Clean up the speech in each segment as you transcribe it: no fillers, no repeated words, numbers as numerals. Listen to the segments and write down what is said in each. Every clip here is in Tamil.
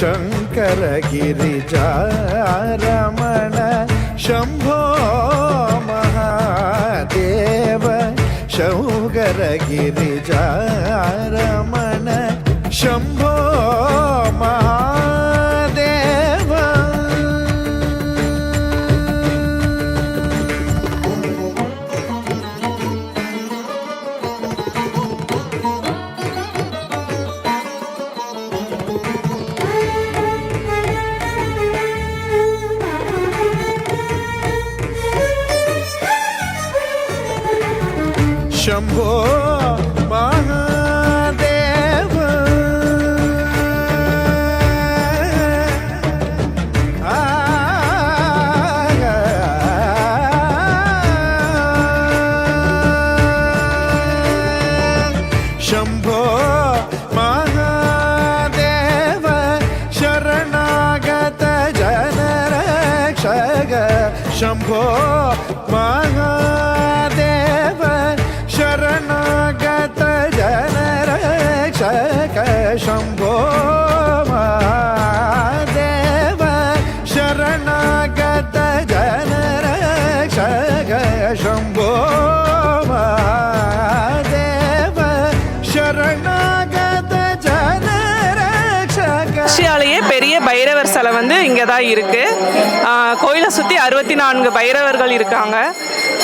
शङ्कर गिरिजारमण शम्भो महादेव शङ्कर गिरिजारमण शम्भो महादेव शम्भो महादेव शम्भो महादेव शरणागत जनरक्षक शम्भो महादेव शरणागत जनरक्षक शम्भो महादेव शरणागत जनरक्षक शम्भो महादेव शरणागत जनरक्षक ஆசியாலேயே பெரிய பைரவர் சிலை வந்து இங்கே தான் இருக்குது. கோயிலை சுற்றி 64 பைரவர்கள் இருக்காங்க.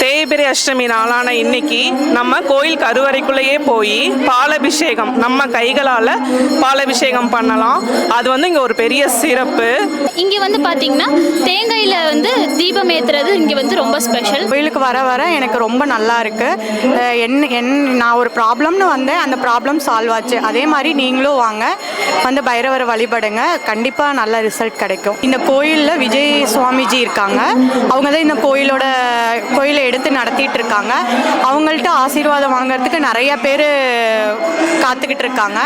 தேய்பிரை அஷ்டமி நாளான இன்னைக்கு நம்ம கோயில் கருவறைக்குள்ளேயே போய் பாலபிஷேகம் நம்ம கைகளால் பாலபிஷேகம் பண்ணலாம். அது வந்து இங்கே ஒரு பெரிய சிறப்பு. இங்கே வந்து பார்த்தீங்கன்னா தேங்காயில் வந்து தீபம் ஏற்றுறது இங்கே வந்து ரொம்ப ஸ்பெஷல். கோயிலுக்கு வர வர எனக்கு ரொம்ப நல்லா இருக்குது. நான் ஒரு ப்ராப்ளம்னு வந்தேன், அந்த ப்ராப்ளம் சால்வ் ஆச்சு. அதே மாதிரி நீங்களும் வாங்க, வந்து பைரவரை வழிபடுங்க, கண்டிப்பாக நல்ல ரிசல்ட் கிடைக்கும். இந்த கோயிலில் விஜய் சுவாமிஜி இருக்காங்க. அவங்க தான் இந்த கோயிலை எடுத்து நடத்திட்டு இருக்காங்க. அவங்கள்ட்ட ஆசீர்வாதம் வாங்குறதுக்கு நிறைய பேர் காத்துக்கிட்டு இருக்காங்க.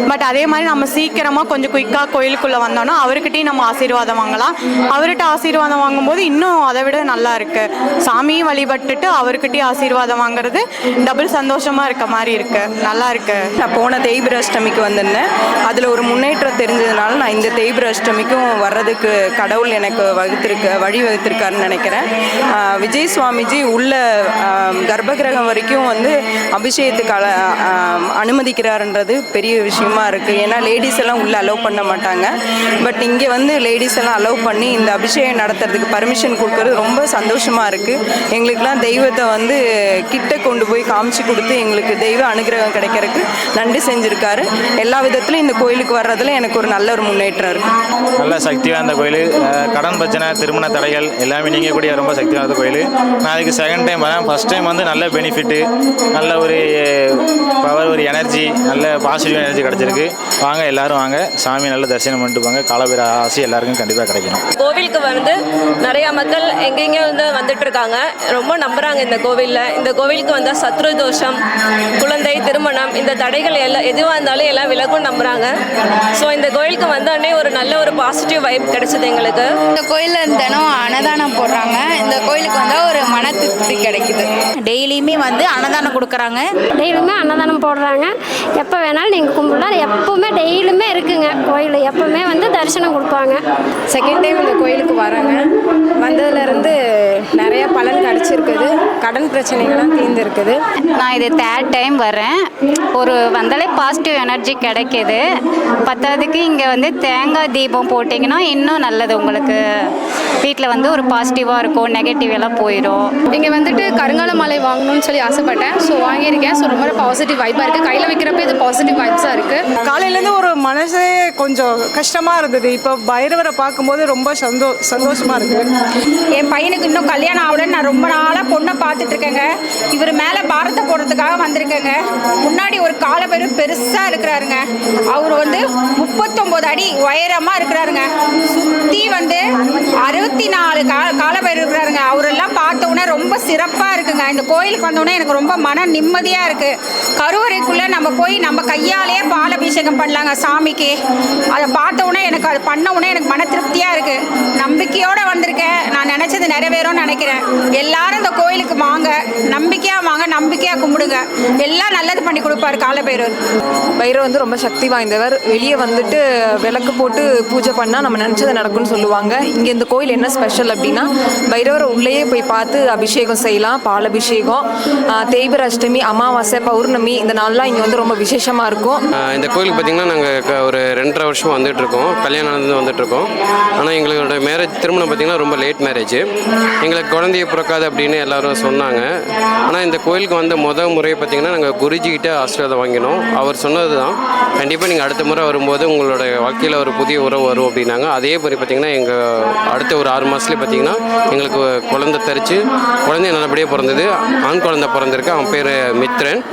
பட் அதே மாதிரி நம்ம சீக்கிரமாக கொஞ்சம் குயிக்காக கோயிலுக்குள்ளே வந்தோன்னா அவர்கிட்டையும் நம்ம ஆசீர்வாதம் வாங்கலாம். அவர்கிட்ட ஆசீர்வாதம் வாங்கும்போது இன்னும் அதை விட நல்லா இருக்குது. சாமியும் வழிபட்டுட்டு அவர்கிட்டையும் ஆசீர்வாதம் வாங்குறது டபுள் சந்தோஷமாக இருக்க மாதிரி இருக்குது. நல்லா இருக்குது. நான் போன தேய்பிரை அஷ்டமிக்கு வந்திருந்தேன். அதில் ஒரு முன்னேற்றம் தெரிஞ்சதுனால நான் இந்த தேய்பிரை அஷ்டமிக்கும் வர்றதுக்கு கடவுள் எனக்கு வழி வகுத்திருக்காருன்னு நினைக்கிறேன். விஜய் சுவாமிஜி உள்ள கர்ப்பகிரகம் வரைக்கும் வந்து அபிஷேகத்துக்கு அனுமதிக்கிறாருன்றது பெரிய விஷயமா இருக்குது. ஏன்னா லேடிஸ் எல்லாம் உள்ளே அலோவ் பண்ண மாட்டாங்க. பட் இங்கே வந்து லேடிஸ் எல்லாம் அலோவ் பண்ணி இந்த அபிஷேகம் நடத்துறதுக்கு பர்மிஷன் கொடுக்கறது ரொம்ப சந்தோஷமாக இருக்குது. எங்களுக்கெல்லாம் தெய்வத்தை வந்து கிட்ட கொண்டு போய் காமிச்சு கொடுத்து எங்களுக்கு தெய்வ அனுகிரகம் கிடைக்கிறதுக்கு நன்றி செஞ்சுருக்காரு. எல்லா விதத்துலையும் இந்த கோயிலுக்கு வர்றதுல எனக்கு ஒரு நல்ல ஒரு முன்னேற்றம் இருக்குது. நல்ல சக்தி வாய்ந்த கோயில். கடன் பிரச்சனை, திருமண தடைகள் எல்லாமே நீங்கக்கூடிய ரொம்ப சக்தி வாய்ந்த கோயில். நான் அதுக்கு செகண்ட் டைம் வரேன். ஃபஸ்ட் டைம் வந்து நல்ல பெனிஃபிட்டு, நல்ல ஒரு பவர், ஒரு எனர்ஜி, நல்ல பாசிட்டிவ் எனர்ஜி கிடச்சிருக்கு. வாங்க எல்லாரும் வாங்க, சாமி நல்ல தரிசனம் பண்ணிட்டு போங்க. காலபைர ஆசி எல்லாருக்கும் கண்டிப்பாக கிடைக்கணும். கோவிலுக்கு வந்து நிறையா மக்கள் எங்கெங்கே வந்துட்டு இருக்காங்க, ரொம்ப நம்புகிறாங்க இந்த கோவிலில். இந்த கோவிலுக்கு வந்தால் சத்ரு தோஷம், குழந்தை, திருமணம், இந்த தடைகள் எல்லாம் எதுவாக இருந்தாலும் எல்லாம் விலகும் நம்புகிறாங்க. ஸோ இந்த கோயிலுக்கு வந்தோடனே ஒரு நல்ல ஒரு பாசிட்டிவ் வைப் கிடைச்சது எங்களுக்கு. இந்த கோயிலில் தினம் அன்னதானம் போடுறாங்க. இந்த கோயிலுக்கு வந்தால் ஒரு மன திருப்தி கிடைக்குது. டெய்லியுமே வந்து அன்னதானம் கொடுக்குறாங்க. டெய்லியுமே அன்னதானம் போடுறாங்க. எப்போ வேணாலும் நீங்கள் கும்பிடலாம். எப்போவுமே டெய்லியுமே இருக்குங்க கோயில். எப்போவுமே வந்து தரிசனம் கொடுப்பாங்க. செகண்ட் டைம் இந்த கோயிலுக்கு வராங்க. வந்ததுலேருந்து நிறைய பலன் கிடச்சிருக்குது. கடன் பிரச்சனைகள்லாம் தீர்ந்துருக்குது. நான் இது 3rd டைம் வரேன். ஒரு வந்தாலே பாசிட்டிவ் எனர்ஜி கிடைக்கிது. பத்தாவதுக்கு இங்கே வந்து தேங்காய் தீபம் போட்டிங்கன்னா இன்னும் நல்லது. உங்களுக்கு வீட்டில் வந்து ஒரு பாசிட்டிவாக இருக்கும், நெகட்டிவ் எல்லாம் போயிடும். இங்கே வந்துட்டு கருங்கால மாலை வாங்கணும்னு சொல்லி ஆசைப்பட்டேன். ஸோ வாங்கியிருக்கேன். ஸோ ரொம்ப பாசிட்டிவ் வைப்பாக இருக்குது. கையில் வைக்கிறப்ப இது பாசிட்டிவ் வைப்ஸாக இருக்குது. காலையிலேருந்து ஒரு மனசே கொஞ்சம் கஷ்டமாக இருந்தது. இப்போ பைரவரை பார்க்கும்போது ரொம்ப சந்தோஷமாக இருக்குது. என் பையனுக்கு இன்னும் கல்யாணம் ஆகலன்னு நான் ரொம்ப நாளாக பொண்ணை பார்த்துட்டு இருக்கேங்க. இவர் மேலே பாரத்தை போடுறதுக்காக வந்திருக்கேங்க. முன்னாடி ஒரு காலபைரவர் பெருசாக இருக்கிறாருங்க. அவர் வந்து 39 அடி உயரமாக இருக்கிறாருங்க. சுற்றி வந்து 64 காலபைரவர் இருக்கிறாருங்க. அவரெல்லாம் பார்த்த உடனே ரொம்ப சிறப்பாக இருக்குங்க இந்த கோயிலுக்கு வந்தோடனே எனக்கு ரொம்ப மன நிம்மதியாக இருக்குது. கருவறைக்குள்ளே நம்ம போய் நம்ம கையாலேயே பால் அபிஷேகம் பண்ணலாங்க சாமிக்கு. அதை பார்த்த உடனே எனக்கு அது பண்ண உடனே எனக்கு மன திருப்தியாக இருக்குது. நம்பிக்கையோடு வந்திருக்கேன். நான் நினச்சது நிறைவேறும்னு நினைக்கிறேன். எல்லாரும் இந்த கோயிலுக்கு வாங்க, நம்பிக்கையாக வாங்க, நம்பிக்கையாக கும்பிடுங்க. எல்லாம் நல்லது பண்ணி கொடுப்பாரு காலபைரவர். பைரவர் வந்து ரொம்ப சக்தி வாய்ந்தவர். வெளியே வந்துட்டு விளக்கு போட்டு பூஜை பண்ணால் நம்ம நினச்சது நடக்கும்னு சொல்லுவாங்க. இங்கே இந்த கோயில் என்ன ஸ்பெஷல் அப்படின்னா, பைரவரை உள்ளேயே போய் பார்த்து அபிஷேகம் செய்யலாம். பால் அபிஷேகம், தேய்பிர அஷ்டமி, அமாவாசை, பௌர்ணமி, இந்த நாள்லாம் இங்கே வந்து ரொம்ப விசேஷமாக இருக்கும். இந்த கோயிலுக்கு பார்த்திங்கன்னா நாங்கள் ஒரு 2.5 வருஷம் வந்துட்டுருக்கோம். கல்யாணம் நடந்து வந்துட்டுருக்கோம். ஆனால் எங்களோட திருமணம் பார்த்திங்கன்னா ரொம்ப லேட் மேரேஜ். எங்களுக்கு குழந்தைய பிறக்காது அப்படின்னு எல்லோரும் சொன்னாங்க. ஆனால் இந்த கோயிலுக்கு வந்த முறை பார்த்திங்கன்னா நாங்கள் குருஜிக்கிட்ட ஆசீர்வாதம் வாங்கினோம். அவர் சொன்னது தான், கண்டிப்பாக நீங்கள் அடுத்த முறை வரும்போது உங்களோட வாழ்க்கையில் ஒரு புதிய உறவு வரும் அப்படின்னாங்க. அதே மாதிரி பார்த்திங்கன்னா எங்கள் அடுத்த ஒரு 6 மாதத்துலேயே பார்த்திங்கன்னா எங்களுக்கு குழந்தை தரிச்சு குழந்தை நல்லபடியாக பிறந்தது. ஆண் குழந்தை பிறந்திருக்கு. அவன் பேர் மித்ரன்.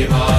தேவா